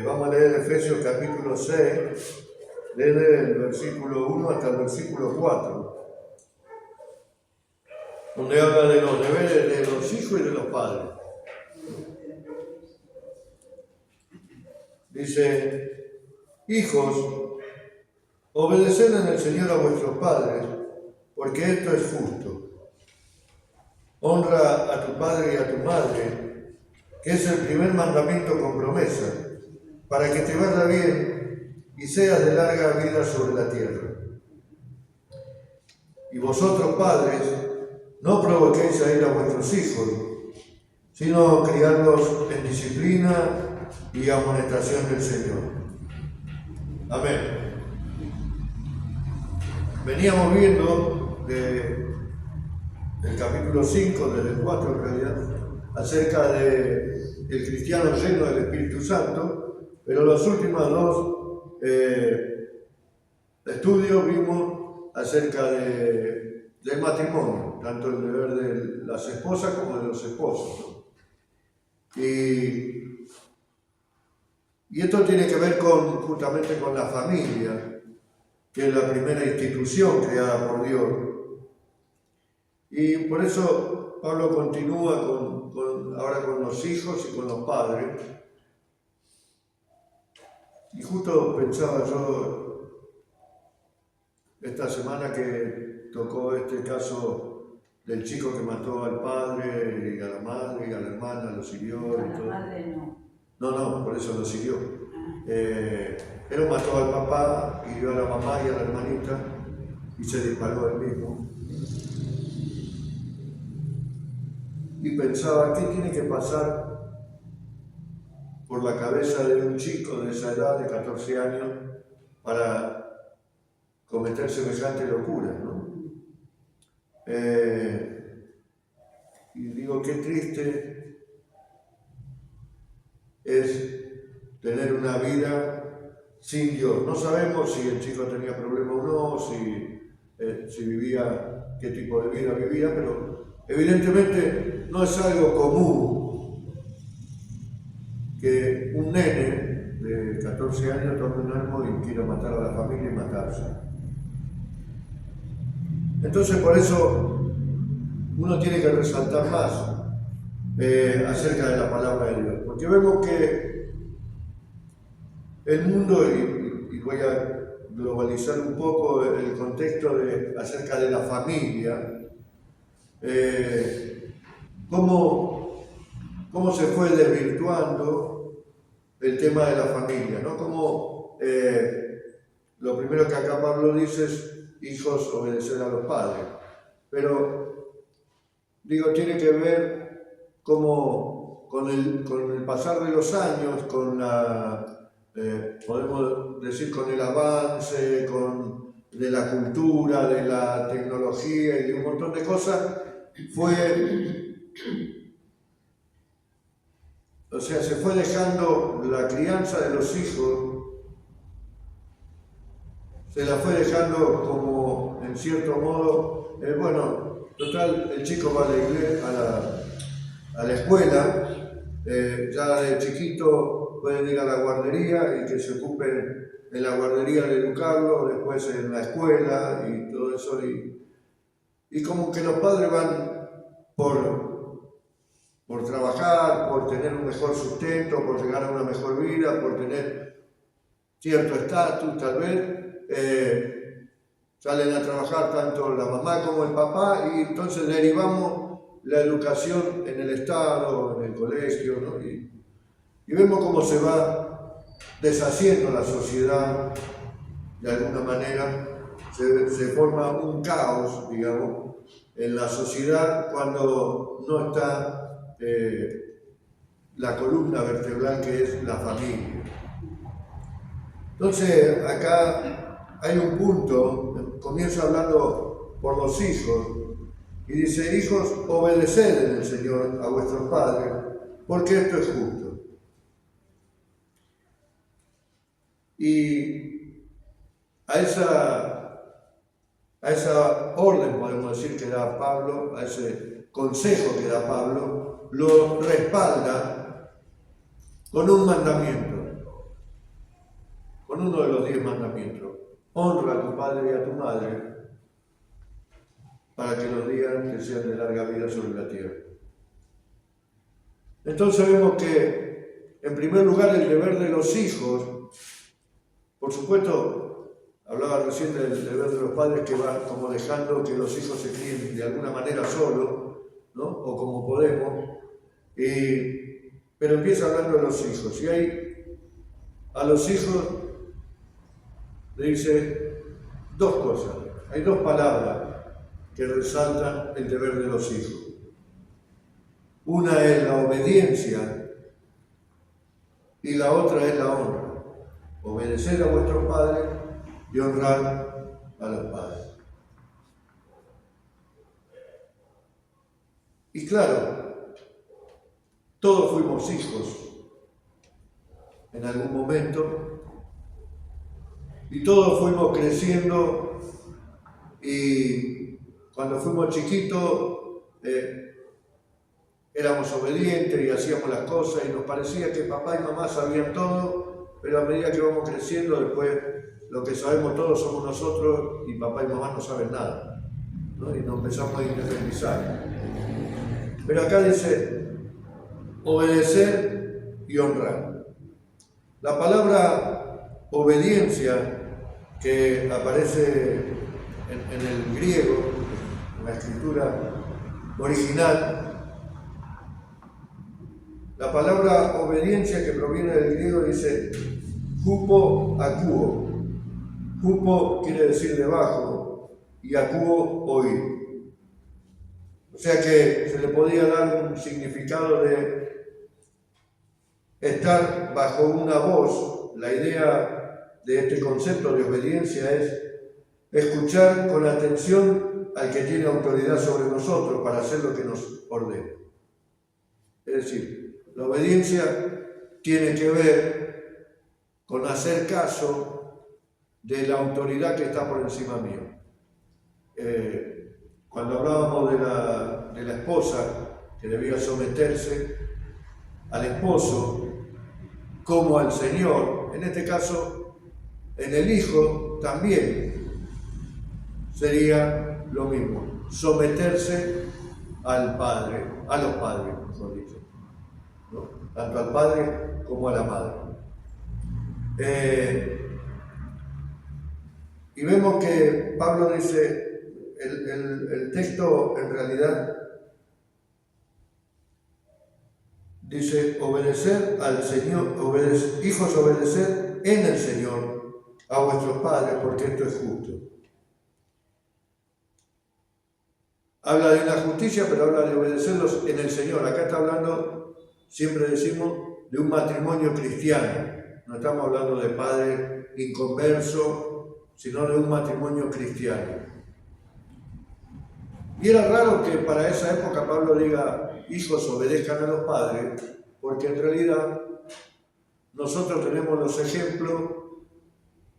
Vamos a leer Efesios capítulo 6, desde el versículo 1 hasta el versículo 4, donde habla de los deberes de los hijos y de los padres. Dice: hijos, obedeced en el Señor a vuestros padres, porque esto es justo. Honra a tu padre y a tu madre, que es el primer mandamiento con promesa, para que te vaya bien y seas de larga vida sobre la tierra. Y vosotros, padres, no provoquéis a ir a vuestros hijos, sino criadlos en disciplina y amonestación del Señor. Amén. Veníamos viendo del capítulo 5, desde el 4 en realidad, acerca del cristiano lleno del Espíritu Santo, pero los últimos dos estudios vimos acerca del matrimonio, tanto el deber de las esposas como de los esposos. Y esto tiene que ver justamente con la familia, que es la primera institución creada por Dios. Y por eso Pablo continúa ahora con los hijos y con los padres. Y justo pensaba yo esta semana que tocó este caso del chico que mató al padre y a la madre y a la hermana, los hirió y todo. Madre no. No, por eso los hirió. Pero mató al papá, hirió a la mamá y a la hermanita y se disparó él mismo. Y pensaba, ¿qué tiene que pasar por la cabeza de un chico de esa edad, de 14 años, para cometer semejante locura, ¿no? Y digo, qué triste es tener una vida sin Dios. No sabemos si el chico tenía problemas o no, si vivía, qué tipo de vida vivía, pero evidentemente no es algo común que un nene de 14 años tome un arma y quiera matar a la familia y matarse. Entonces, por eso uno tiene que resaltar más acerca de la palabra de Dios, porque vemos que el mundo, y voy a globalizar un poco el contexto acerca de la familia, cómo se fue desvirtuando el tema de la familia, ¿no? Como lo primero que acá Pablo dice es: hijos, obedecer a los padres. Pero, digo, tiene que ver como con el pasar de los años, podemos decir, con el avance, de la cultura, de la tecnología y de un montón de cosas, se fue dejando la crianza de los hijos, se la fue dejando como, en cierto modo, bueno, total, el chico va a la escuela, ya de chiquito pueden ir a la guardería y que se ocupen en la guardería de educarlo, después en la escuela y todo eso, y como que los padres van por trabajar, por tener un mejor sustento, por llegar a una mejor vida, por tener cierto estatus tal vez, salen a trabajar tanto la mamá como el papá, y entonces derivamos la educación en el Estado, en el colegio, ¿no? Y vemos cómo se va deshaciendo la sociedad de alguna manera, se forma un caos, digamos, en la sociedad cuando no está la columna vertebral que es la familia. Entonces, acá hay un punto, comienza hablando por los hijos, y dice: hijos, obedeced en el Señor a vuestros padres, porque esto es justo. Y a esa orden, podemos decir, que da Pablo, a ese consejo que da Pablo, lo respalda con un mandamiento. uno de los 10 mandamientos. Honra a tu padre y a tu madre para que los días te sean de larga vida sobre la tierra. Entonces vemos que, en primer lugar, el deber de los hijos, por supuesto, hablaba recién del deber de los padres que van como dejando que los hijos se críen de alguna manera solos, ¿no? O como podemos, pero empieza hablando de los hijos. Y ahí a los hijos le dice dos cosas, hay dos palabras que resaltan el deber de los hijos. Una es la obediencia y la otra es la honra. Obedecer a vuestros padres y honrar a los padres. Y claro, todos fuimos hijos en algún momento y todos fuimos creciendo, y cuando fuimos chiquitos éramos obedientes y hacíamos las cosas y nos parecía que papá y mamá sabían todo, pero a medida que vamos creciendo, después lo que sabemos todos somos nosotros y papá y mamá no saben nada, ¿no? Y nos empezamos a independizar. Pero acá dice obedecer y honrar. La palabra obediencia, que aparece en el griego, en la escritura original, la palabra obediencia que proviene del griego dice hupo akuo. Hupo quiere decir debajo y akuo oír. O sea que se le podía dar un significado de estar bajo una voz. La idea de este concepto de obediencia es escuchar con atención al que tiene autoridad sobre nosotros para hacer lo que nos ordena. Es decir, la obediencia tiene que ver con hacer caso de la autoridad que está por encima mío. Cuando hablábamos de la esposa que debía someterse al esposo como al Señor, en este caso, en el hijo también sería lo mismo, someterse al padre, a los padres, mejor dicho, ¿no? Tanto al padre como a la madre. Y vemos que Pablo dice, el texto en realidad dice obedecer al Señor, hijos, obedecer en el Señor a vuestros padres, porque esto es justo. Habla de la justicia, pero habla de obedecerlos en el Señor. Acá está hablando, siempre decimos, de un matrimonio cristiano. No estamos hablando de padre inconverso, sino de un matrimonio cristiano. Y era raro que para esa época Pablo diga, hijos, obedezcan a los padres, porque en realidad nosotros tenemos los ejemplos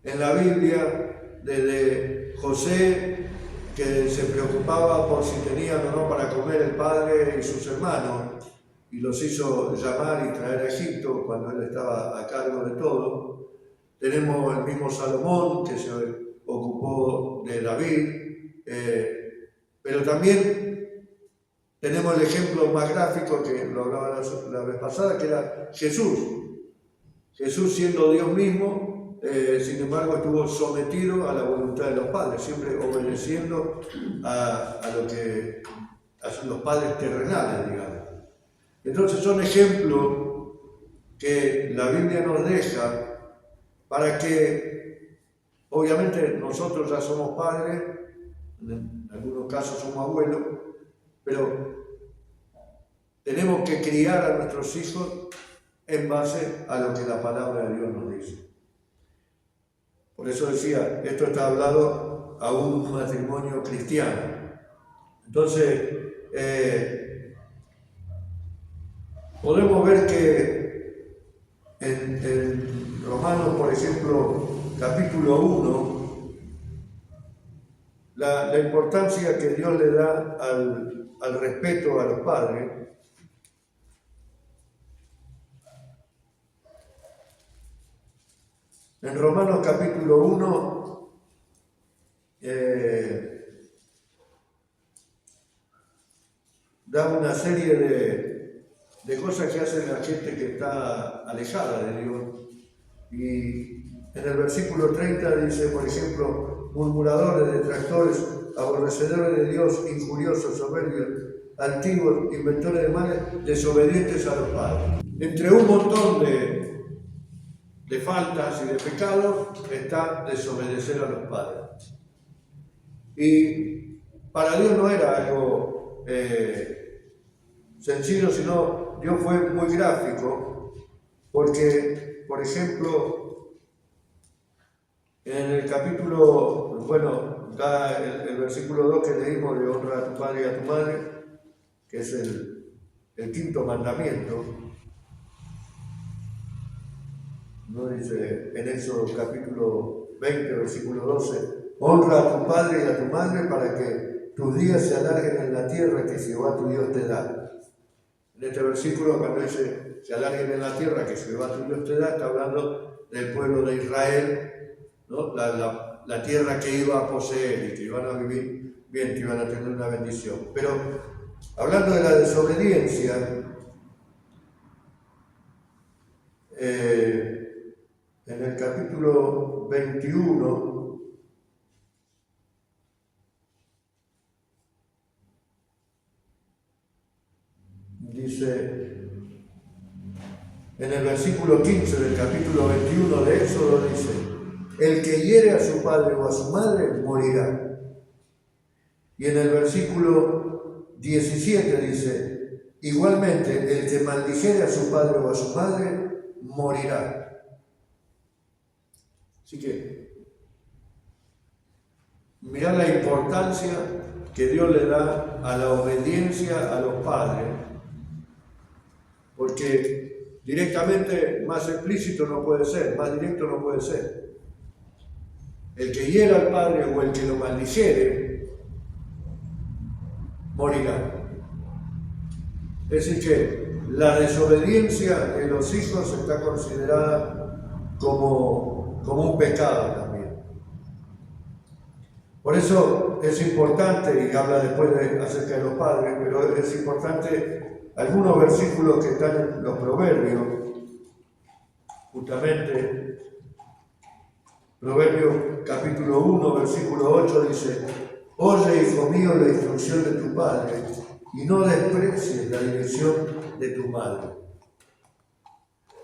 en la Biblia desde José, que se preocupaba por si tenían o no para comer el padre y sus hermanos, y los hizo llamar y traer a Egipto cuando él estaba a cargo de todo. Tenemos el mismo Salomón, que se ocupó de David, pero también tenemos el ejemplo más gráfico, que lo hablaba la vez pasada, que era Jesús. Jesús, siendo Dios mismo, sin embargo estuvo sometido a la voluntad de los padres, siempre obedeciendo a los padres terrenales, digamos. Entonces son ejemplos que la Biblia nos deja para que, obviamente nosotros ya somos padres, en algunos casos somos abuelos, pero tenemos que criar a nuestros hijos en base a lo que la palabra de Dios nos dice. Por eso decía, esto está hablado a un matrimonio cristiano. Entonces, podemos ver que en Romanos, por ejemplo, capítulo 1, la importancia que Dios le da al respeto a los padres, En Romanos capítulo 1 da una serie de cosas que hace la gente que está alejada de Dios. Y en el versículo 30 dice, por ejemplo, murmuradores, detractores, aborrecedores de Dios, injuriosos, soberbios, altivos, inventores de males, desobedientes a los padres. Entre un montón de faltas y de pecados está desobedecer a los padres. Y para Dios no era algo sencillo, sino Dios fue muy gráfico, porque, por ejemplo, en el capítulo, bueno, da el versículo 2 que leímos de honra a tu padre y a tu madre, que es el quinto mandamiento, ¿no? Dice en Éxodo capítulo 20, versículo 12, honra a tu padre y a tu madre para que tus días se alarguen en la tierra que Jehová tu Dios te da. En este versículo, cuando dice se alarguen en la tierra que Jehová tu Dios te da, está hablando del pueblo de Israel, ¿no? La tierra que iba a poseer y que iban a vivir bien, que iban a tener una bendición. Pero hablando de la desobediencia, en el capítulo 21, dice, en el versículo 15 del capítulo 21 de Éxodo dice, el que hiere a su padre o a su madre morirá. Y en el versículo 17 dice, igualmente el que maldijere a su padre o a su madre morirá. Así que, mirá la importancia que Dios le da a la obediencia a los padres, porque directamente más explícito no puede ser, más directo no puede ser. El que hiera al padre o el que lo maldijere, morirá. Es decir que la desobediencia de los hijos está considerada como un pecado también. Por eso es importante, y habla después acerca de los padres, pero es importante algunos versículos que están en los Proverbios, justamente Proverbios capítulo 1, versículo 8 dice, oye, hijo mío, la instrucción de tu padre, y no desprecies la dirección de tu madre.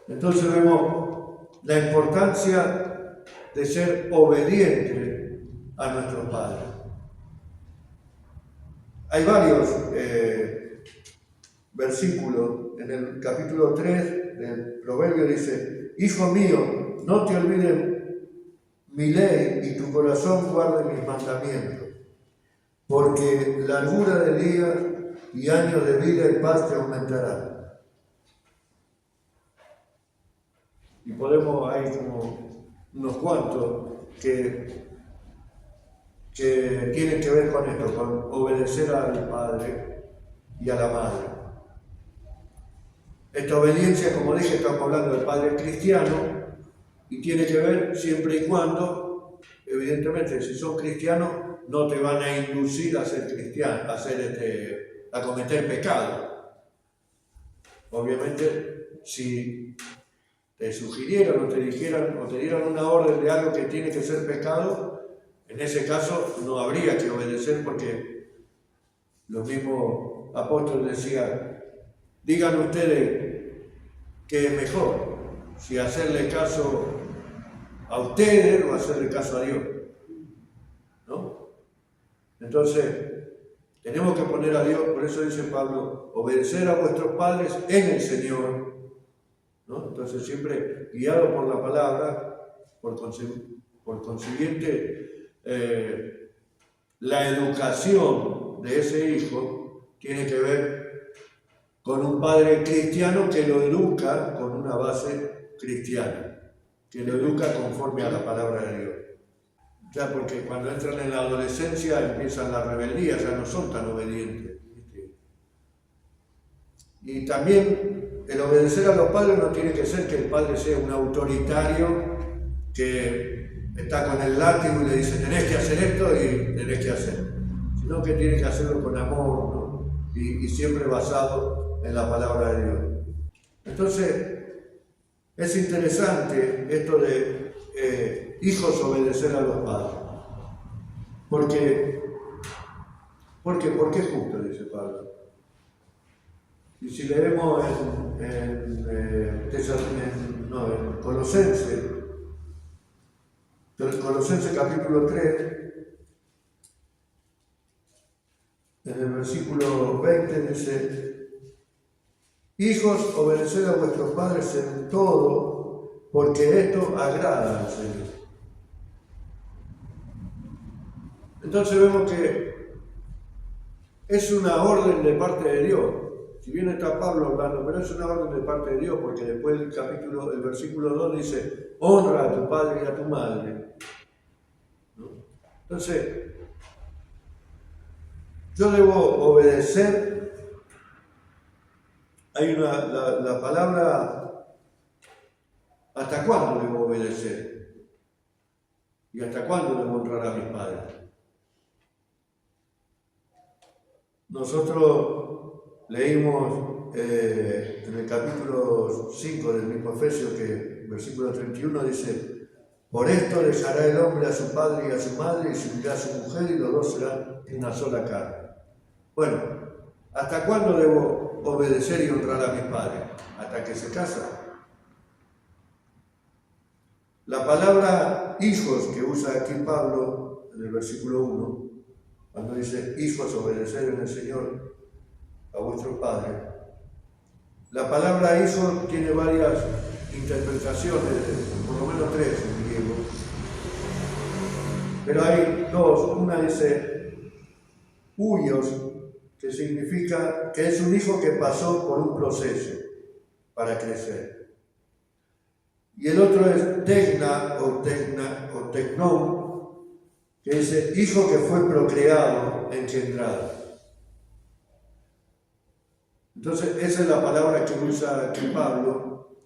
Entonces vemos la importancia de ser obediente a nuestros padres. Hay varios versículos. En el capítulo 3 del Proverbio dice, hijo mío, no te olvides mi ley y tu corazón guarde mis mandamientos, porque largura de días y años de vida y paz te aumentarán. Y podemos, hay como unos cuantos que tienen que ver con esto, con obedecer al padre y a la madre. Esta obediencia, como dije, estamos hablando del padre cristiano, y tiene que ver siempre y cuando, evidentemente, si son cristianos, no te van a inducir a ser cristiano, a cometer pecado. Obviamente, si te sugirieran o te dijeran o te dieran una orden de algo que tiene que ser pecado, en ese caso no habría que obedecer, porque los mismos apóstoles decían, digan ustedes qué es mejor, si hacerle caso a ustedes o hacerle caso a Dios, ¿no? Entonces, tenemos que poner a Dios, por eso dice Pablo, obedecer a vuestros padres en el Señor, ¿no? Entonces, siempre guiado por la palabra, por consiguiente, la educación de ese hijo tiene que ver con un padre cristiano que lo educa con una base cristiana, que lo educa conforme a la palabra de Dios. Ya, porque cuando entran en la adolescencia empiezan la rebeldía, ya no son tan obedientes. Y también el obedecer a los padres no tiene que ser que el padre sea un autoritario que está con el látigo y le dice tenés que hacer esto y tenés que hacer, sino que tiene que hacerlo con amor, ¿no? y siempre basado en la palabra de Dios. Entonces, es interesante esto de hijos obedecer a los padres. Porque es justo, dice Pablo. Y si leemos en Colosenses capítulo 3, en el versículo 20 dice: hijos, obedeced a vuestros padres en todo, porque esto agrada al Señor. Entonces vemos que es una orden de parte de Dios. Si bien está Pablo hablando, pero es una orden de parte de Dios, porque después el versículo 2 dice: honra a tu padre y a tu madre, ¿no? Entonces, yo debo obedecer. Hay la palabra, ¿hasta cuándo debo obedecer? ¿Y hasta cuándo debo honrar a mis padres? Nosotros leímos en el capítulo 5 del mismo Efesios, que versículo 31 dice: por esto dejará el hombre a su padre y a su madre, y se unirá a su mujer, y los dos serán una sola carne. Bueno, ¿hasta cuándo debo obedecer y honrar a mis padres? ¿Hasta que se casan? La palabra hijos que usa aquí Pablo en el versículo 1, cuando dice hijos, obedecer en el Señor a vuestros padres, la palabra hijo tiene varias interpretaciones, por lo menos tres en griego, pero hay dos. Una dice huios, que significa que es un hijo que pasó por un proceso para crecer. Y el otro es tegna o tecnón, que dice hijo que fue procreado, engendrado. Entonces, esa es la palabra que usa aquí Pablo,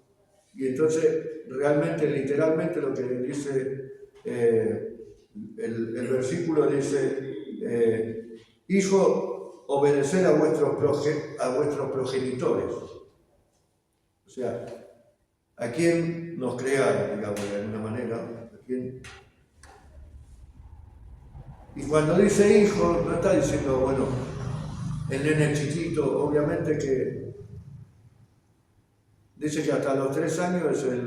y entonces realmente, literalmente lo que dice el versículo dice: hijo, obedecer a vuestros progenitores. O sea, a quien nos crearon, digamos, de alguna manera. Y cuando dice hijo, no está diciendo, bueno, el nene chiquito, obviamente que dice que hasta los 3 años es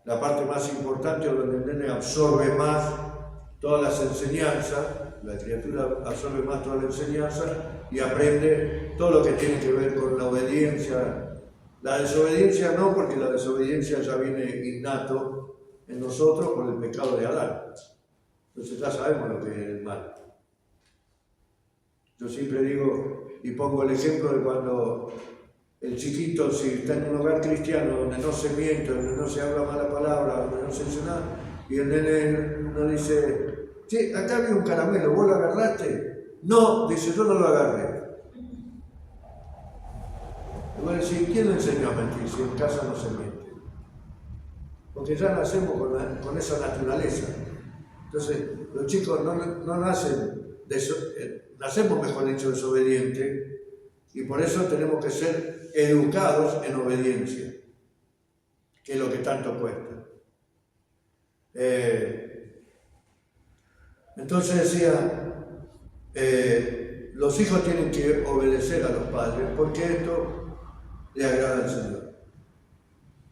la parte más importante, donde el nene absorbe más todas las enseñanzas, la criatura absorbe más toda la enseñanza y aprende todo lo que tiene que ver con la obediencia. La desobediencia no, porque la desobediencia ya viene innato en nosotros por el pecado de Adán. Entonces ya sabemos lo que es el mal. Yo siempre digo y pongo el ejemplo de cuando el chiquito, si está en un hogar cristiano donde no se miente, donde no se habla mala palabra, donde no se dice nada, y el nene uno dice: che, acá había un caramelo, ¿vos lo agarraste? No, dice, yo no lo agarré. Y voy a decir, ¿quién le enseñó a mentir si en casa no se miente? Porque ya nacemos con esa naturaleza. Entonces, los chicos no nacen, nacemos, mejor dicho, desobedientes, y por eso tenemos que ser educados en obediencia, que es lo que tanto cuesta. Entonces decía, los hijos tienen que obedecer a los padres, porque esto le agrada al Señor.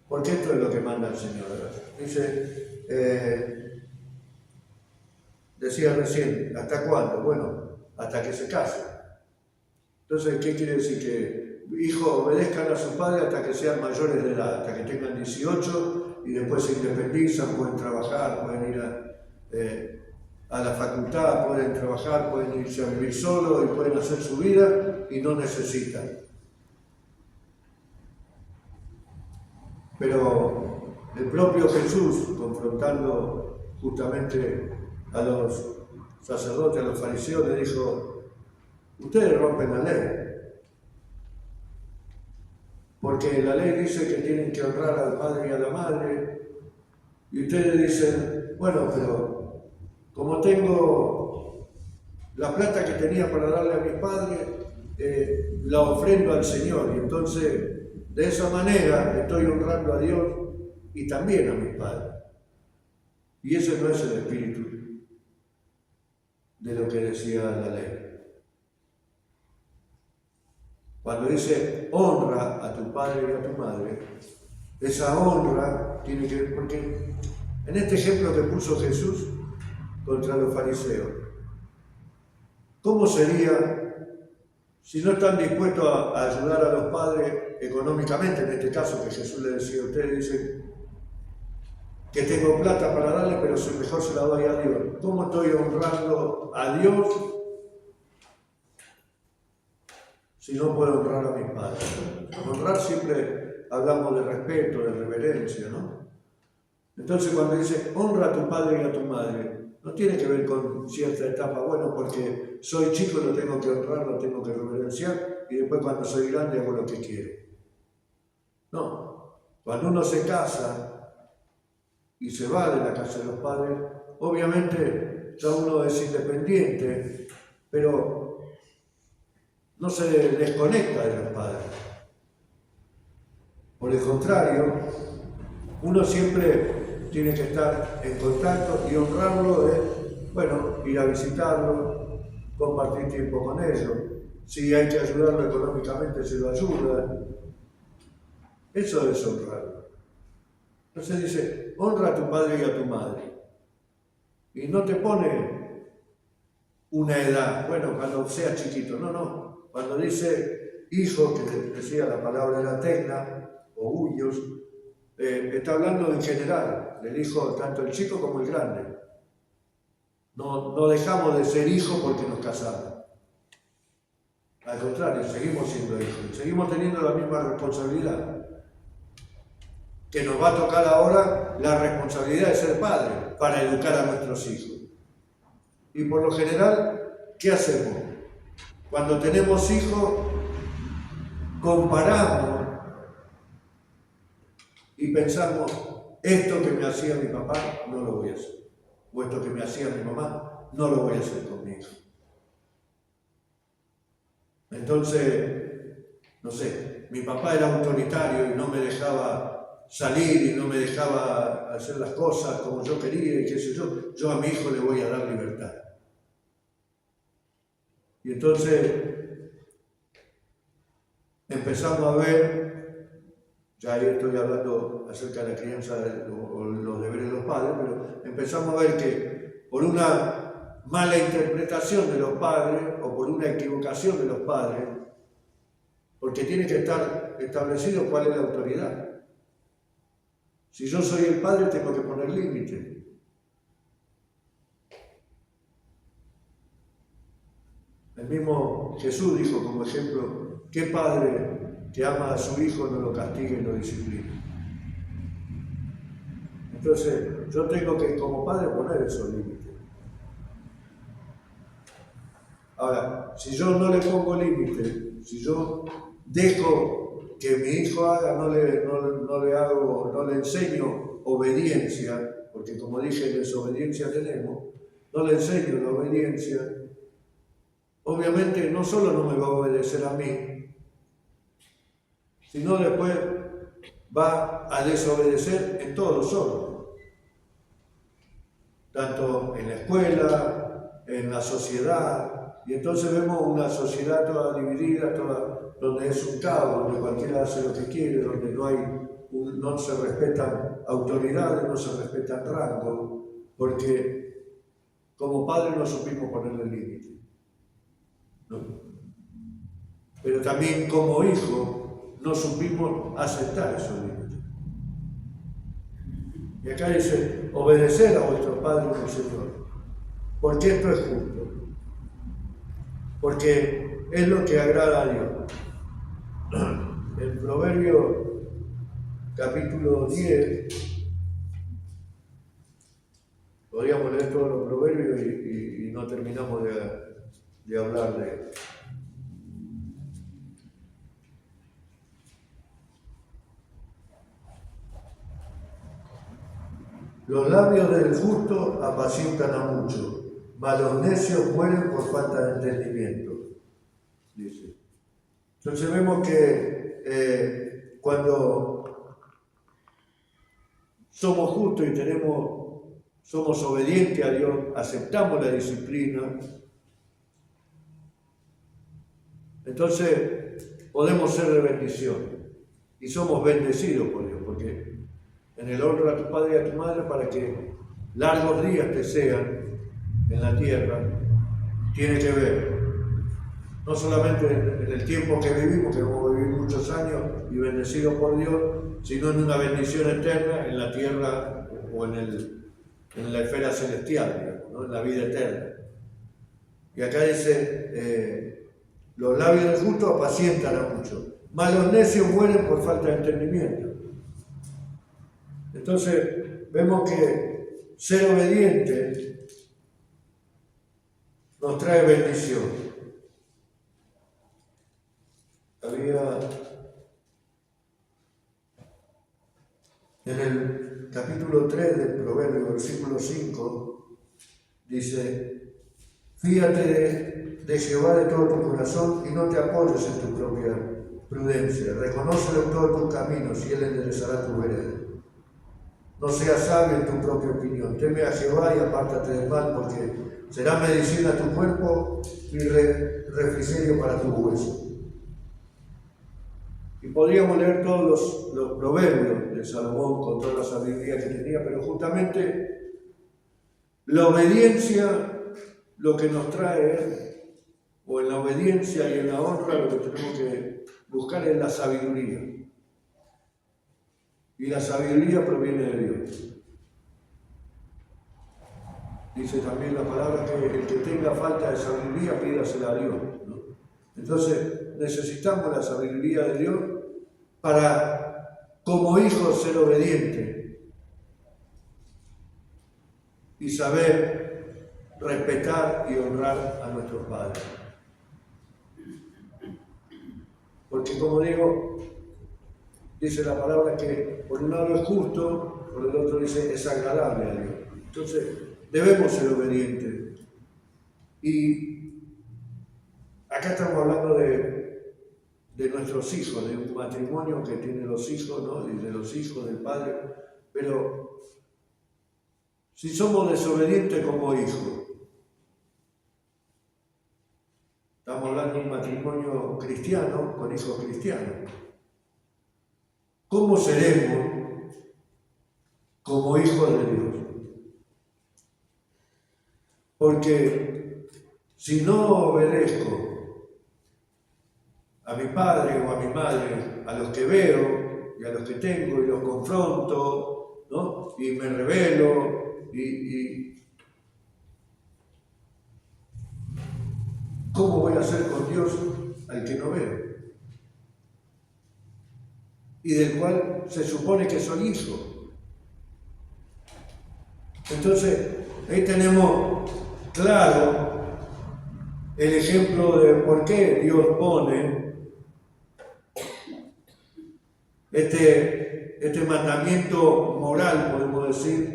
Porque esto es lo que manda el Señor. Dice, decía recién, ¿hasta cuándo? Bueno, hasta que se casen. Entonces, ¿qué quiere decir? Que hijos obedezcan a sus padres hasta que sean mayores de edad, hasta que tengan 18 y después se independizan, pueden trabajar, pueden ir a la facultad, pueden trabajar, pueden irse a vivir solos y pueden hacer su vida y no necesitan. Pero el propio Jesús, confrontando justamente a los sacerdotes, a los fariseos, le dijo: ustedes rompen la ley, porque la ley dice que tienen que honrar al padre y a la madre, Y ustedes dicen, bueno, pero como tengo la plata que tenía para darle a mis padres, la ofrendo al Señor. Y entonces, de esa manera, estoy honrando a Dios y también a mis padres. Y ese no es el espíritu de lo que decía la ley. Cuando dice honra a tu padre y a tu madre, esa honra tiene que ver, porque en este ejemplo que puso Jesús contra los fariseos, ¿cómo sería si no están dispuestos a ayudar a los padres económicamente? En este caso que Jesús le decía a ustedes, dice que tengo plata para darle, pero si mejor se la doy a Dios. ¿Cómo estoy honrando a Dios si no puedo honrar a mis padres? Honrar siempre hablamos de respeto, de reverencia, ¿no? Entonces cuando dice honra a tu padre y a tu madre, no tiene que ver con cierta etapa, bueno, porque soy chico lo tengo que honrar, lo tengo que reverenciar, y después cuando soy grande hago lo que quiero. No, cuando uno se casa y se va de la casa de los padres, obviamente ya uno es independiente, pero no se desconecta de los padres. Por el contrario, uno siempre tiene que estar en contacto y honrarlo es, bueno, ir a visitarlo, compartir tiempo con ellos. Si hay que ayudarlo económicamente, se lo ayuda. Eso es honrarlo. Entonces dice, honra a tu padre y a tu madre. Y no te pone una edad, bueno, cuando seas chiquito, no. Cuando dice hijo, que decía la palabra era tecna, o huyos, está hablando en general, del hijo, tanto el chico como el grande. No dejamos de ser hijos porque nos casamos. Al contrario, seguimos siendo hijos, seguimos teniendo la misma responsabilidad. Que nos va a tocar ahora la responsabilidad de ser padre para educar a nuestros hijos. Y por lo general, ¿qué hacemos? Cuando tenemos hijos, comparamos y pensamos, esto que me hacía mi papá, no lo voy a hacer. O esto que me hacía mi mamá, no lo voy a hacer con mi hijo. Entonces, no sé, mi papá era autoritario y no me dejaba salir y no me dejaba hacer las cosas como yo quería y qué sé yo a mi hijo le voy a dar libertad. Y entonces empezamos a ver, ya ahí estoy hablando acerca de la crianza o los deberes de los padres, pero empezamos a ver que por una mala interpretación de los padres o por una equivocación de los padres, porque tiene que estar establecido cuál es la autoridad. Si yo soy el padre, tengo que poner límites. El mismo Jesús dijo como ejemplo, ¿qué padre que ama a su hijo no lo castigue y lo disciplina? Entonces, yo tengo que como padre poner esos límites. Ahora, si yo no le pongo límites, si yo dejo que mi hijo haga, no le enseño obediencia, porque como dije, desobediencia tenemos, no le enseño la obediencia, obviamente no solo no me va a obedecer a mí, sino después va a desobedecer en todos los órdenes, tanto en la escuela, en la sociedad. Y entonces vemos una sociedad toda dividida, donde es un caos, donde cualquiera hace lo que quiere, donde no se respetan autoridades, no se respetan rangos, porque como padre no supimos ponerle límite. ¿No? Pero también como hijo no supimos aceptar esos límites. Y acá dice, obedecer a vuestro Padre y al Señor, porque esto es justo. Porque es lo que agrada a Dios. El Proverbio capítulo 10, podríamos leer todos los proverbios y no terminamos de hablar de él. Los labios del justo apacientan a muchos, mas los necios mueren por falta de entendimiento, dice. Entonces vemos que cuando somos justos y somos obedientes a Dios, aceptamos la disciplina, entonces podemos ser de bendición y somos bendecidos por Dios, porque en el honra a tu padre y a tu madre para que largos días te sean en la tierra, tiene que ver no solamente en el tiempo que vivimos, que hemos vivido muchos años y bendecidos por Dios, sino en una bendición eterna en la tierra o en la esfera celestial, digamos, ¿no? En la vida eterna. Y acá dice, los labios del justo apacientan a muchos, mas los necios mueren por falta de entendimiento. Entonces, vemos que ser obediente nos trae bendición. Había en el capítulo 3 del Proverbio, versículo 5, dice: fíate de Jehová de todo tu corazón y no te apoyes en tu propia prudencia. Reconócelo en todos tus caminos y Él enderezará tu vereda. No seas sabio en tu propia opinión. Teme a Jehová y apártate del mal, porque será medicina a tu cuerpo y refrigerio para tu hueso. Y podríamos leer todos los proverbios de Salomón con toda la sabiduría que tenía, pero justamente la obediencia lo que nos trae, o en la obediencia y en la honra lo que tenemos que buscar es la sabiduría. Y la sabiduría proviene de Dios. Dice también la palabra que el que tenga falta de sabiduría, pídasela a Dios, ¿no? Entonces necesitamos la sabiduría de Dios para, como hijos, ser obedientes y saber respetar y honrar a nuestros padres. Porque, como digo, dice la palabra que por un lado es justo, por el otro dice es agradable a Dios. Entonces debemos ser obedientes. Y acá estamos hablando de nuestros hijos, de un matrimonio que tiene los hijos, ¿no? Y de los hijos del padre. Pero si somos desobedientes como hijos, estamos hablando de un matrimonio cristiano con hijos cristianos, ¿cómo seremos como hijos de Dios? Porque si no obedezco a mi padre o a mi madre, a los que veo y a los que tengo y los confronto, ¿no? Y me rebelo ¿cómo voy a hacer con Dios al que no veo? Y del cual se supone que soy hijo. Entonces, ahí tenemos claro el ejemplo de por qué Dios pone este mandamiento moral, podemos decir,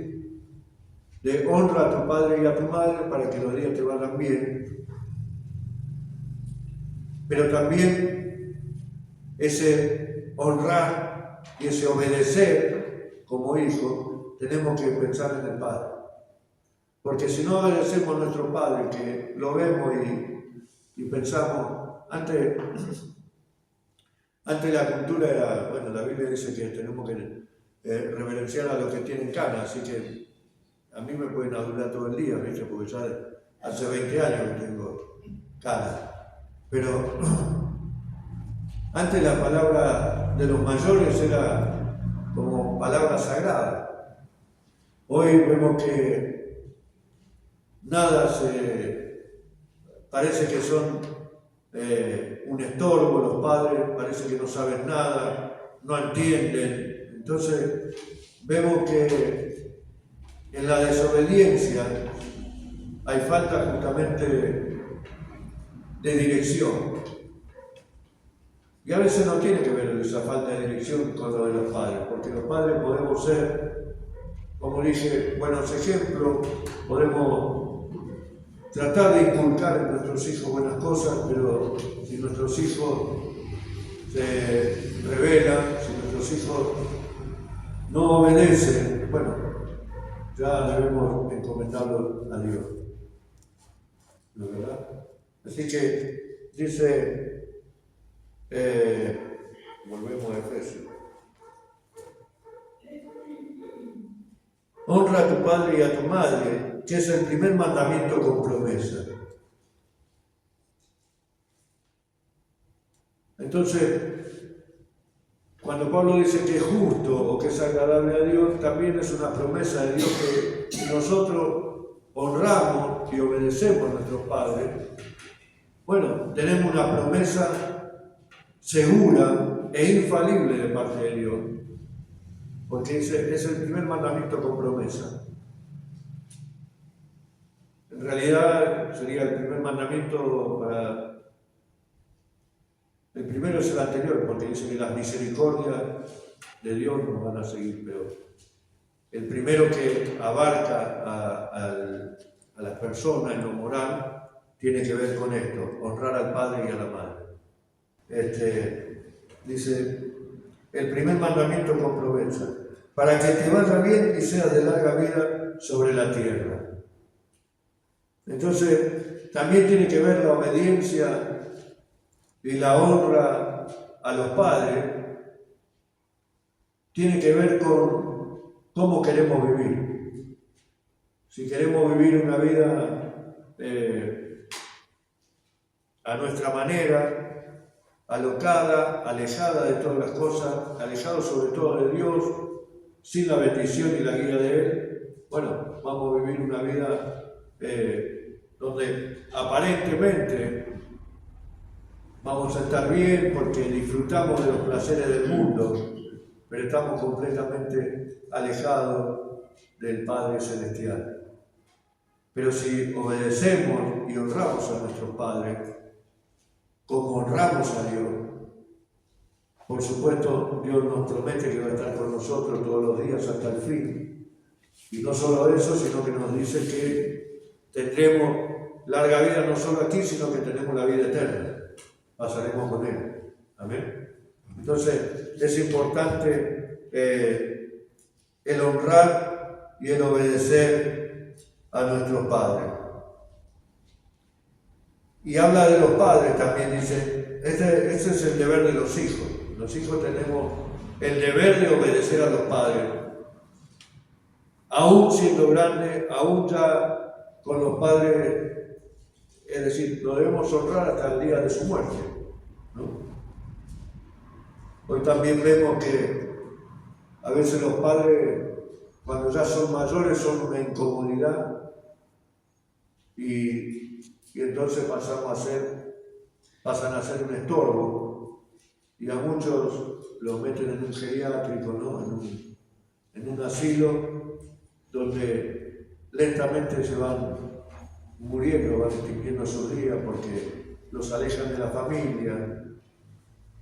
de honra a tu padre y a tu madre para que los días te vayan bien. Pero también ese honrar y ese obedecer como hijo, tenemos que pensar en el Padre. Porque si no obedecemos a nuestro Padre, que lo vemos y pensamos, antes la cultura era, bueno, la Biblia dice que tenemos que reverenciar a los que tienen canas, así que a mí me pueden adular todo el día, ¿viste? Porque ya hace 20 años que tengo canas. Pero antes la palabra de los mayores era como palabra sagrada. Hoy vemos que nada parece que son un estorbo, los padres parece que no saben nada, no entienden. Entonces vemos que en la desobediencia hay falta justamente de dirección. Y a veces no tiene que ver esa falta de dirección con lo de los padres, porque los padres podemos ser, como como dije, buenos ejemplos, podemos tratar de inculcar en nuestros hijos buenas cosas, pero si nuestros hijos se rebelan, si nuestros hijos no obedecen, bueno, ya debemos encomendarlo a Dios, ¿no es verdad? Así que dice, volvemos a Efesios, honra a tu padre y a tu madre, que es el primer mandamiento con promesa. Entonces, cuando Pablo dice que es justo o que es agradable a Dios, también es una promesa de Dios que si nosotros honramos y obedecemos a nuestros padres, bueno, tenemos una promesa segura e infalible de parte de Dios, porque es el primer mandamiento con promesa. En realidad sería el primer mandamiento para... El primero es el anterior, porque dice que las misericordias de Dios nos van a seguir, pero el primero que abarca a las personas en lo moral tiene que ver con esto, honrar al padre y a la madre. Dice, el primer mandamiento con promesa, para que te vaya bien y seas de larga vida sobre la tierra. Entonces, también tiene que ver la obediencia y la honra a los padres, tiene que ver con cómo queremos vivir. Si queremos vivir una vida a nuestra manera, alocada, alejada de todas las cosas, alejado sobre todo de Dios, sin la bendición y la guía de Él, bueno, vamos a vivir una vida donde aparentemente vamos a estar bien porque disfrutamos de los placeres del mundo, pero estamos completamente alejados del Padre Celestial. Pero si obedecemos y honramos a nuestros padres, como honramos a Dios, por supuesto Dios nos promete que va a estar con nosotros todos los días hasta el fin. Y no solo eso, sino que nos dice que tendremos larga vida no solo aquí, sino que tenemos la vida eterna. Pasaremos con Él. Amén. Entonces, es importante el honrar y el obedecer a nuestros padres. Y habla de los padres también, dice, este es el deber de los hijos. Los hijos tenemos el deber de obedecer a los padres. Aún siendo grandes, aún ya con los padres, es decir, lo debemos honrar hasta el día de su muerte, ¿no? Hoy también vemos que a veces los padres, cuando ya son mayores, son una incomodidad y entonces pasan a ser un estorbo, y a muchos los meten en un geriátrico, ¿no? en un asilo donde lentamente se van muriendo, van extinguiendo sus días porque los alejan de la familia,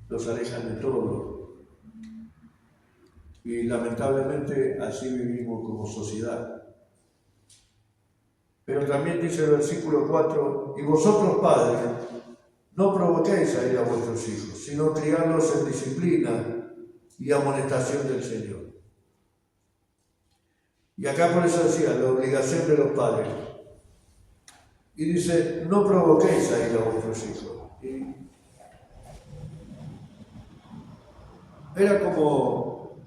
los alejan de todo. Y lamentablemente así vivimos como sociedad. Pero también dice el versículo 4, y vosotros padres, no provoquéis a ir a vuestros hijos, sino criarlos en disciplina y amonestación del Señor. Y acá por eso decía, la obligación de los padres. Y dice, no provoquéis a ir a vuestros hijos. Y era como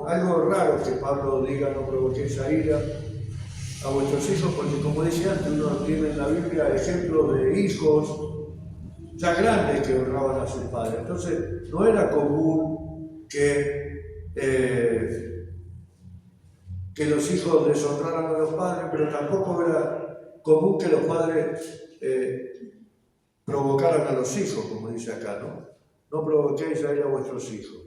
algo raro que Pablo diga, no provoquéis a ira a vuestros hijos, porque como decía antes, uno tiene en la Biblia ejemplos de hijos ya grandes que honraban a sus padres. Entonces, no era común que los hijos deshonraran a los padres, pero tampoco era común que los padres provocaran a los hijos, como dice acá, ¿no? No provoquéis a ir a vuestros hijos.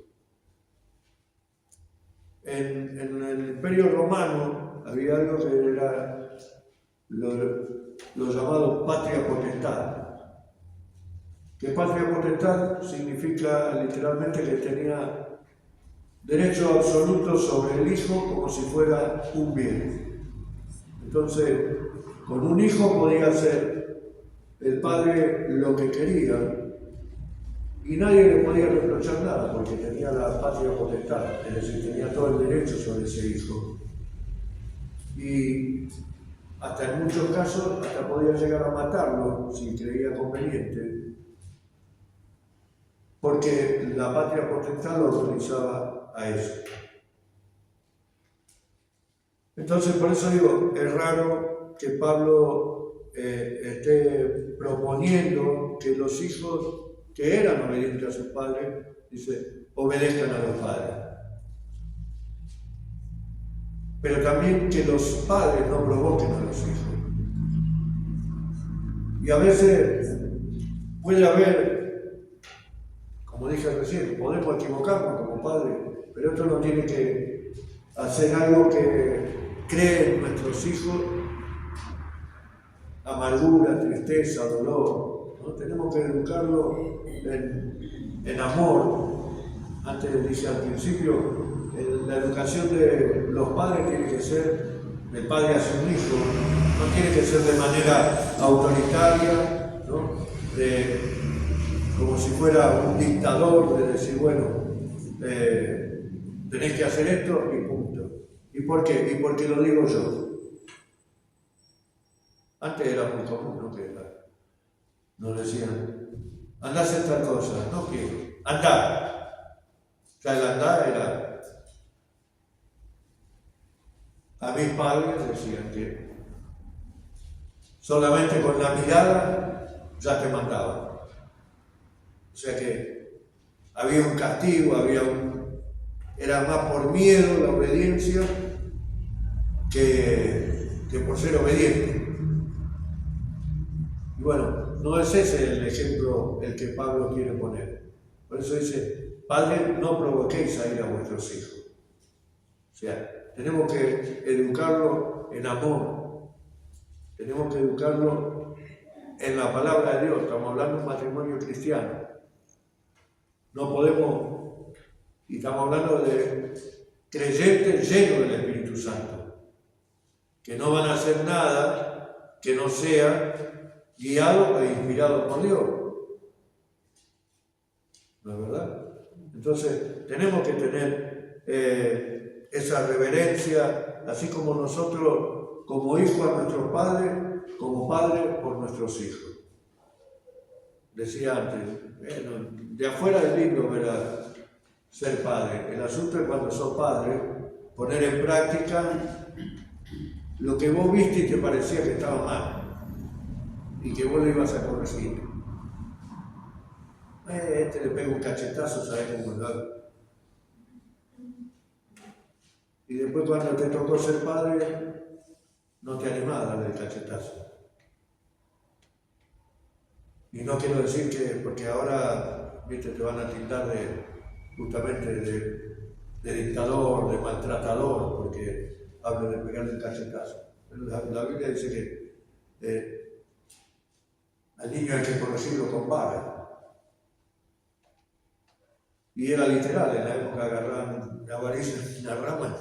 En el Imperio Romano había algo que era lo llamado patria potestad. Que patria potestad significa literalmente que tenía derecho absoluto sobre el hijo como si fuera un bien. Entonces, con un hijo podía hacer el padre lo que quería y nadie le podía reprochar nada porque tenía la patria potestad, es decir, tenía todo el derecho sobre ese hijo. Y hasta en muchos casos hasta podía llegar a matarlo si creía conveniente, porque la patria potestad lo autorizaba a eso. Entonces, por eso digo, es raro que Pablo esté proponiendo que los hijos que eran obedientes a sus padres, dice, obedezcan a los padres. Pero también que los padres no provoquen a los hijos. Y a veces puede haber, como dije recién, podemos equivocarnos como padres, pero esto no tiene que hacer algo que cree en nuestros hijos amargura, tristeza, dolor, ¿no? Tenemos que educarlo en amor. Antes dije al principio, la educación de los padres tiene que ser de padre hacia un hijo, no tiene que ser de manera autoritaria, ¿no? Como si fuera un dictador, de decir, bueno, tenés que hacer esto y punto. ¿Y por qué? Y porque lo digo yo. Antes era muy común, ¿no? Que nos decían, andá a hacer tal cosa, no quiero, andá. O sea, el andar era... A mis padres decían que solamente con la mirada ya te mandaban. O sea que había un castigo, era más por miedo la obediencia que por ser obediente. Y bueno, no es ese el ejemplo el que Pablo quiere poner. Por eso dice, padres, no provoquéis a ir a vuestros hijos. O sea, tenemos que educarlo en amor. Tenemos que educarlo en la palabra de Dios. Estamos hablando de un matrimonio cristiano. No podemos, y estamos hablando de creyentes llenos del Espíritu Santo, que no van a hacer nada que no sea guiado e inspirado por Dios. ¿No es verdad? Entonces, tenemos que tener esa reverencia, así como nosotros, como hijos a nuestros padres, como padres por nuestros hijos. Decía antes, de afuera es lindo ver ser padre. El asunto es cuando sos padre, poner en práctica lo que vos viste y te parecía que estaba mal y que vos lo ibas a corregir. Este le pega un cachetazo, ¿sabes cómo lo hago? Y después cuando te tocó ser padre, no te animás a darle el cachetazo. Y no quiero decir que, porque ahora, viste, te van a tildar justamente de dictador, de maltratador, porque hablo de pegarle el cachetazo. Pero la Biblia dice que al niño hay que corregirlo con vara. Y era literal, en la época agarraban la varilla en la rama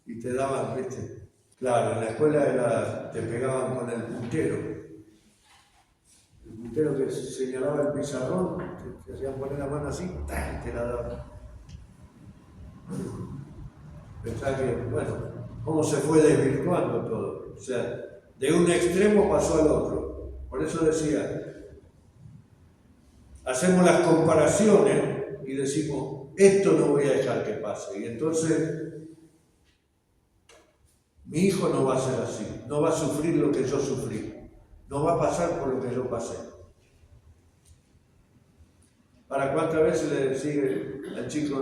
y te daban, viste. Claro, en la escuela te pegaban con el puntero. El puntero que señalaba el pizarrón, te hacían poner la mano así, y te la daban. Pensá que, bueno, cómo se fue desvirtuando todo. O sea, de un extremo pasó al otro. Por eso decía, hacemos las comparaciones y decimos, esto no voy a dejar que pase. Y entonces, mi hijo no va a ser así, no va a sufrir lo que yo sufrí, no va a pasar por lo que yo pasé. ¿Para cuántas veces le decía al chico,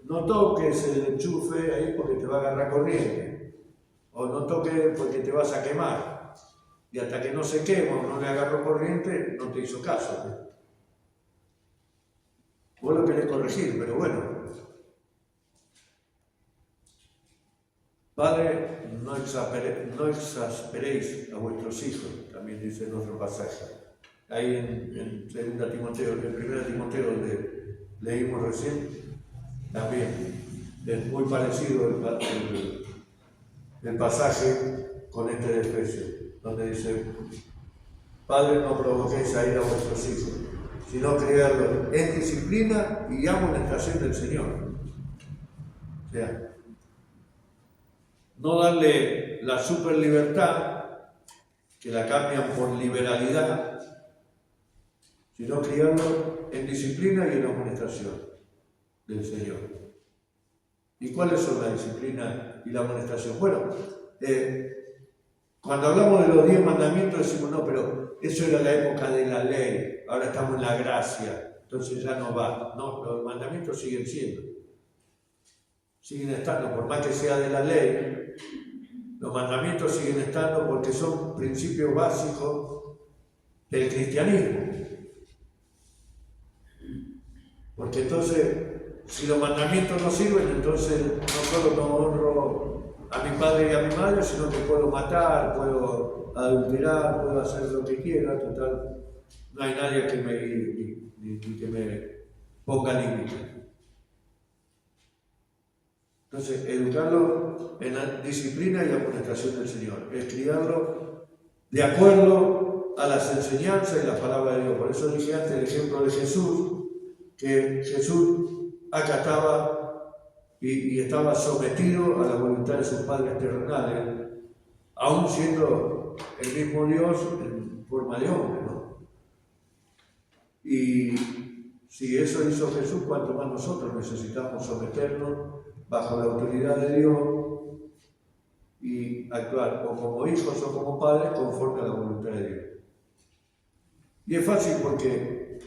no toques el enchufe ahí porque te va a agarrar corriente? O no toques porque te vas a quemar. Y hasta que no se quema o no le agarró corriente, no te hizo caso, ¿no? Vos lo querés corregir, pero bueno. Padre, no exasperéis a vuestros hijos, también dice en otro pasaje. Ahí en 2 Timoteo, en 1 Timoteo donde leímos recién, también. Es muy parecido el pasaje con este de Efesios, donde dice: Padres, no provoquéis a ir a vuestros hijos, sino criarlos en disciplina y amonestación del Señor. O sea, no darle la super libertad, que la cambian por liberalidad, sino criarlo en disciplina y en amonestación del Señor. ¿Y cuáles son la disciplina y la amonestación? Bueno, cuando hablamos de los 10 mandamientos decimos: no, pero eso era la época de la ley, ahora estamos en la gracia, entonces ya no va. No, los mandamientos siguen estando, por más que sea de la ley, los mandamientos siguen estando porque son principios básicos del cristianismo. Porque entonces, si los mandamientos no sirven, entonces no solo no honro a mi padre y a mi madre, sino que puedo matar, puedo adulterar, puedo hacer lo que quiera. Total, no hay nadie que me guíe ni que me ponga límites. Entonces, educarlo en la disciplina y la amonestación del Señor, es criarlo de acuerdo a las enseñanzas y la palabra de Dios. Por eso dije antes el ejemplo de Jesús, que Jesús acataba y estaba sometido a la voluntad de sus padres terrenales, aún siendo el mismo Dios en forma de hombre, ¿no? Y si eso hizo Jesús, cuanto más nosotros necesitamos someternos bajo la autoridad de Dios y actuar o como hijos o como padres conforme a la voluntad de Dios. Y es fácil porque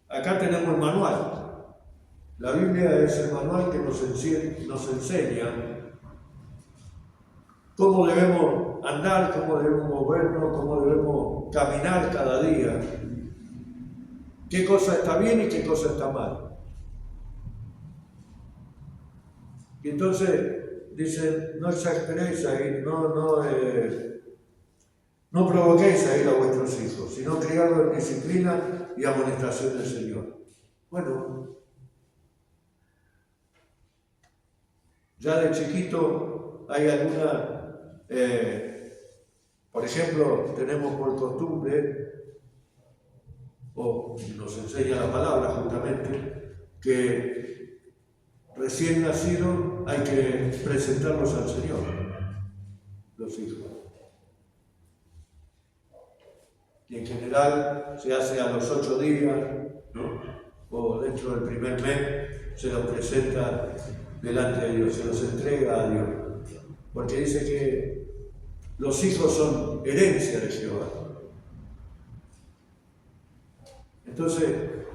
acá tenemos el manual. La Biblia es el manual que nos enseña cómo debemos andar, cómo debemos movernos, cómo debemos caminar cada día, qué cosa está bien y qué cosa está mal. Y entonces dice: no exasperéis a ir, no provoquéis a ir a vuestros hijos, sino criarlos en disciplina y amonestación del Señor. Bueno, ya de chiquito hay alguna, por ejemplo, tenemos por costumbre, o nos enseña la palabra justamente, que recién nacido hay que presentarlos al Señor, los hijos. Y en general se hace a los 8 días, ¿no? O dentro del primer mes se los presenta delante de Dios, se los entrega a Dios. Porque dice que los hijos son herencia de Jehová. Entonces,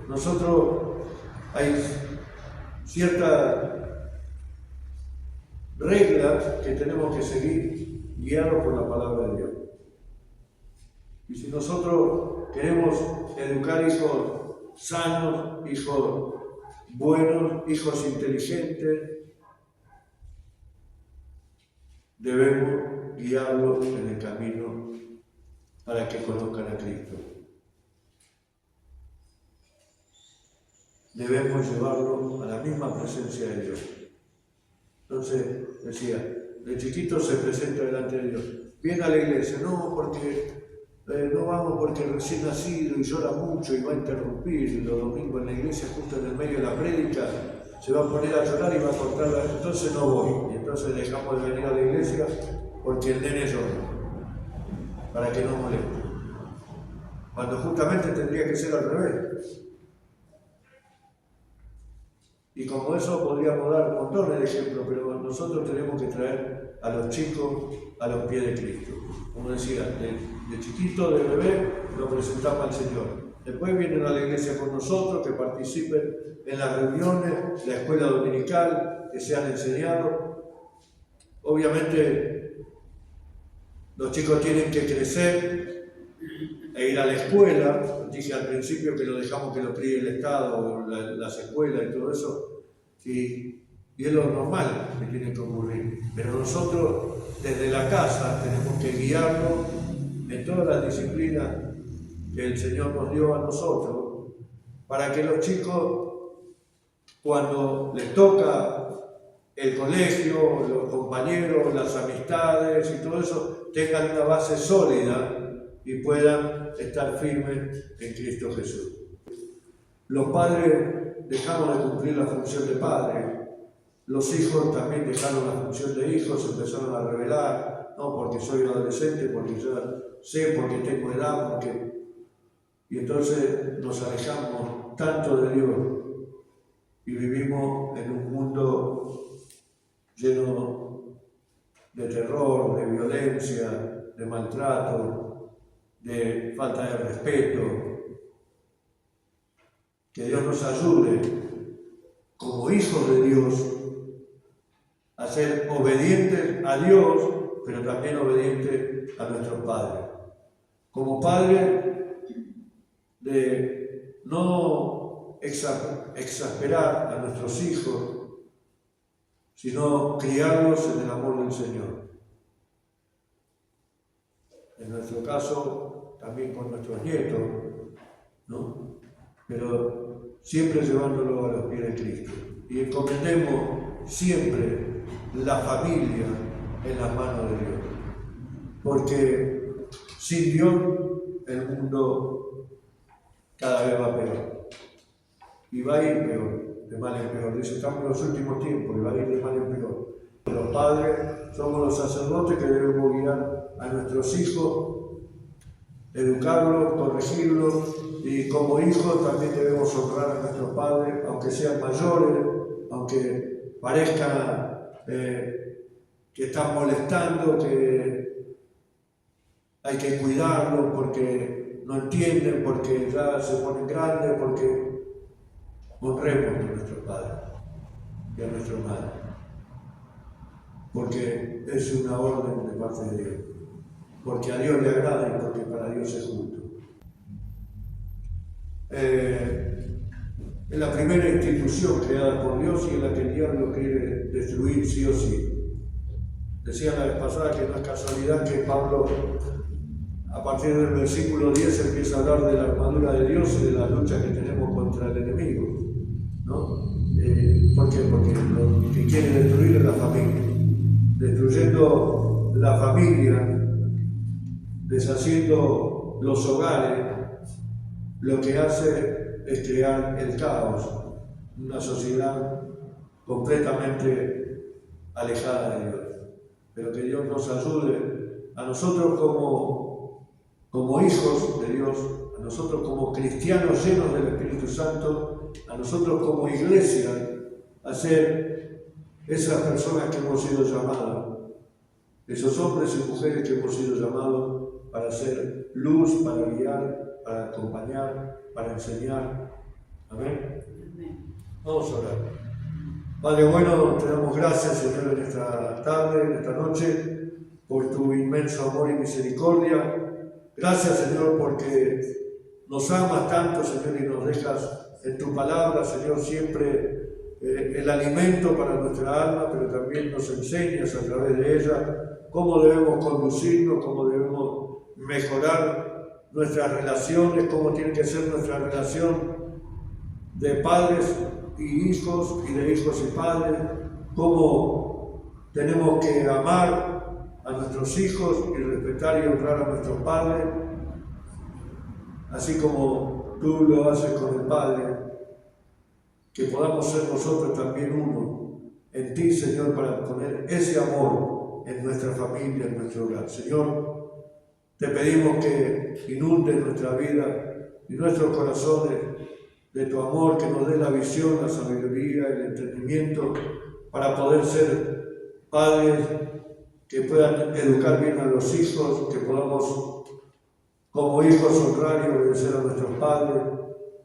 nosotros hay ciertas reglas que tenemos que seguir guiados por la palabra de Dios. Y si nosotros queremos educar hijos sanos, hijos buenos, hijos inteligentes, debemos guiarlos en el camino para que conozcan a Cristo. Debemos llevarlos a la misma presencia de Dios. Entonces, decía, de chiquito se presenta delante de Dios. Viene a la iglesia, no porque no vamos porque recién nacido y llora mucho y va a interrumpir. Y los domingos en la iglesia, justo en el medio de la prédica, se va a poner a llorar y va a cortar entonces no voy. Y entonces dejamos de venir a la iglesia porque el nene llora, para que no moleste. Cuando justamente tendría que ser al revés. Y como eso podríamos dar montones de ejemplos, pero nosotros tenemos que traer a los chicos a los pies de Cristo. Como decía, de chiquito, de bebé, lo presentamos al Señor. Después vienen a la iglesia con nosotros, que participen en las reuniones, la escuela dominical, que se han enseñado. Obviamente, los chicos tienen que crecer e ir a la escuela. Dije al principio que lo dejamos que lo críe el Estado, las escuelas y todo eso, y es lo normal que tiene que ocurrir. Pero nosotros, desde la casa, tenemos que guiarlo en todas las disciplinas que el Señor nos dio a nosotros, para que los chicos, cuando les toca el colegio, los compañeros, las amistades y todo eso tengan una base sólida y puedan estar firmes en Cristo Jesús. Los padres dejamos de cumplir la función de padre, los hijos también dejaron la función de hijos, empezaron a rebelar, no porque soy adolescente, porque ya sé, porque tengo edad, porque... Y entonces nos alejamos tanto de Dios y vivimos en un mundo lleno de terror, de violencia, de maltrato, de falta de respeto. Que Dios nos ayude, como hijos de Dios, a ser obedientes a Dios, pero también obedientes a nuestros padres. Como padres, de no exasperar a nuestros hijos, sino criarlos en el amor del Señor. En nuestro caso, también con nuestros nietos, ¿no? Pero siempre llevándolo a los pies de Cristo. Y encomendemos siempre la familia en las manos de Dios. Porque sin Dios el mundo cada vez va peor. Y va a ir peor, de mal en peor. Dice, estamos en los últimos tiempos y va a ir de mal en peor. Los padres somos los sacerdotes que debemos guiar a nuestros hijos, educarlos, corregirlos, y como hijos también debemos honrar a nuestros padres, aunque sean mayores, aunque parezcan que están molestando, que hay que cuidarlos porque no entienden, porque ya se ponen grandes, porque honremos a nuestros padres y a nuestra madre, porque es una orden de parte de Dios, porque a Dios le agrada y porque para Dios es justo. Es la primera institución creada por Dios y es la que el diablo quiere destruir sí o sí. Decía la vez pasada que no es casualidad que Pablo, a partir del versículo 10, empieza a hablar de la armadura de Dios y de la lucha que tenemos contra el enemigo, ¿no? ¿Por qué? Porque lo que quiere destruir es la familia. Destruyendo la familia, deshaciendo los hogares, lo que hace es crear el caos, una sociedad completamente alejada de Dios. Pero que Dios nos ayude a nosotros como hijos de Dios, a nosotros como cristianos llenos del Espíritu Santo, a nosotros como iglesia, a ser esas personas que hemos sido llamadas, esos hombres y mujeres que hemos sido llamados para ser luz, para guiar, para acompañar, para enseñar. Amén. Vamos a orar. Padre bueno, te damos gracias, Señor, en esta tarde, en esta noche, por tu inmenso amor y misericordia. Gracias, Señor, porque nos amas tanto, Señor, y nos dejas en tu palabra, Señor, siempre el alimento para nuestra alma, pero también nos enseñas a través de ella cómo debemos conducirnos, cómo debemos mejorar nuestras relaciones, cómo tiene que ser nuestra relación de padres y hijos y de hijos y padres, cómo tenemos que amar a nuestros hijos y respetar y honrar a nuestros padres, así como tú lo haces con el Padre, que podamos ser nosotros también uno en ti, Señor, para poner ese amor en nuestra familia, en nuestro hogar. Señor, te pedimos que inundes nuestra vida y nuestros corazones de tu amor, que nos dé la visión, la sabiduría, el entendimiento para poder ser padres que puedan educar bien a los hijos, que podamos como hijos honrar y obedecer a nuestros padres,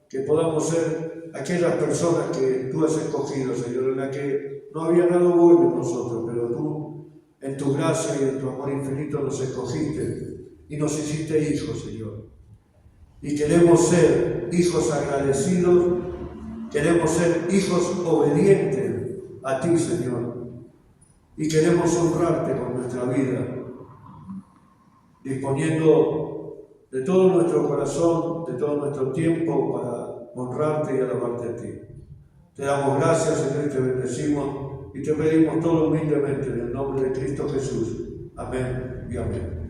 que podamos ser aquellas personas que tú has escogido, Señor, en la que no había nada bueno en nosotros, pero tú, en tu gracia y en tu amor infinito, nos escogiste y nos hiciste hijos, Señor. Y queremos ser hijos agradecidos, queremos ser hijos obedientes a ti, Señor. Y queremos honrarte con nuestra vida, disponiendo de todo nuestro corazón, de todo nuestro tiempo para honrarte y alabarte a ti. Te damos gracias, Señor, y te bendecimos y te pedimos todo humildemente en el nombre de Cristo Jesús. Amén y amén.